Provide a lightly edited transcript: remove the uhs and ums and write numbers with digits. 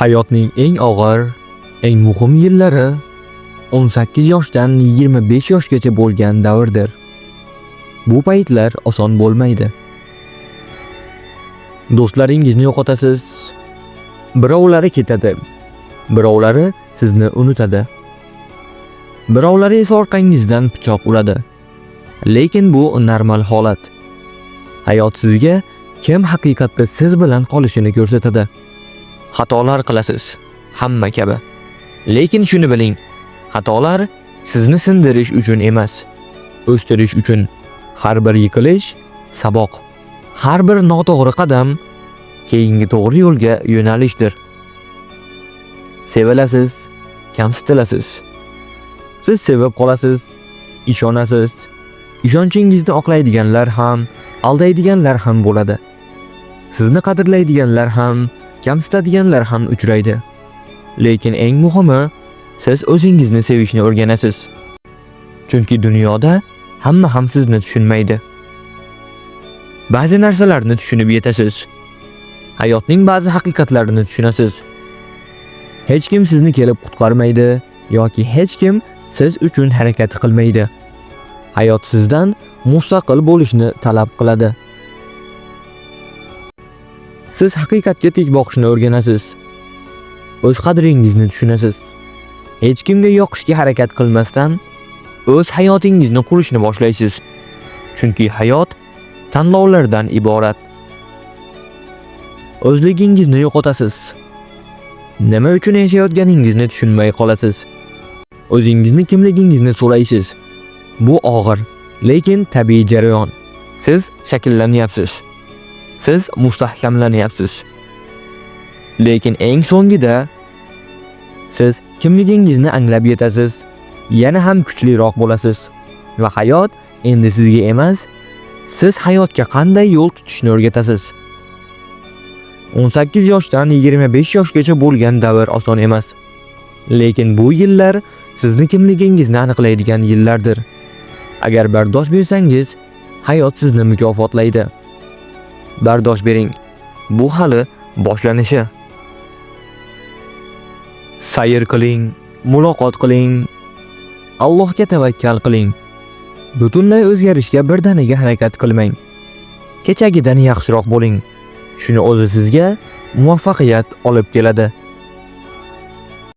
Hayotning eng og'ir, eng muhim yillari 18 yoshdan 25 yoshgacha bo'lgan davrdir. Bu paytlar oson bo'lmaydi. Do'stlaringizni yo'qotasiz. Birovlari ketadi. Birovlari sizni unutadi. Birovlari esa orqangizdan pichoq uradi. Lekin bu normal holat. Hayot sizga kim haqiqatda siz bilan qolishini ko'rsatadi. Xatolar qilasiz, hamma kabi. Lekin shuni biling, xatolar sizni sindirish uchun emas, o'stirish uchun. Har bir yiqilish saboq, har bir noto'g'ri qadam keyingi to'g'ri yo'lga yo'nalishdir. Sevilasiz, kamsitilasiz. Siz sevib qolasiz, ishonasiz. Ishonchingizni oqlaydiganlar ham, aldaydiganlar ham bo'ladi. Sizni qadrlaydiganlar ham, kamsitadiganlar ham uchraydi. Lekin eng muhimi, siz o'zingizni sevishni o'rganasiz. Chunki dunyoda hamma ham sizni tushunmaydi. Ba'zi narsalarni tushunib yetasiz. Hayotning ba'zi haqiqatlarini tushunasiz. Hech kim sizni kelib qutqarmaydi yoki hech kim siz uchun harakat qilmaydi. Hayot sizdan mustaqil bo'lishni talab qiladi. Siz haqiqatga tik boqishni o'rganasiz. O'z qadringizni tushunasiz. Hech kimga yoqishga harakat qilmasdan o'z hayotingizni qurishni boshlaysiz. Chunki hayot tanlovlardan iborat. O'zligingizni yo'qotasiz. Nima uchun yashayotganingizni tushunmay qolasiz. O'zingizni kimligingizni so'raysiz. Bu og'ir, lekin tabiiy jarayon. Siz shakllanyapsiz. Siz mustahkamlanyapsiz. Lekin eng so'ngida siz kimligingizni anglab yetasiz. Yana ham kuchliroq bo'lasiz va hayot endi sizga emas, siz hayotga qanday yo'l tutishni o'rgatasiz. 18 yoshdan 25 yoshgacha bo'lgan davr oson emas. Lekin bu yillar sizni kimligingizni aniqlaydigan yillardir. Agar bardosh bersangiz, hayot sizni mukofotlaydi. Bardosh bering. Bu hali boshlanishi. Sayr qiling, muloqot qiling. Allohga tavakkal qiling. Butunlay o'zgarishga birdaniga harakat qilmang. Kechagidan yaxshiroq bo'ling. Shuni o'zi sizga muvaffaqiyat olib keladi.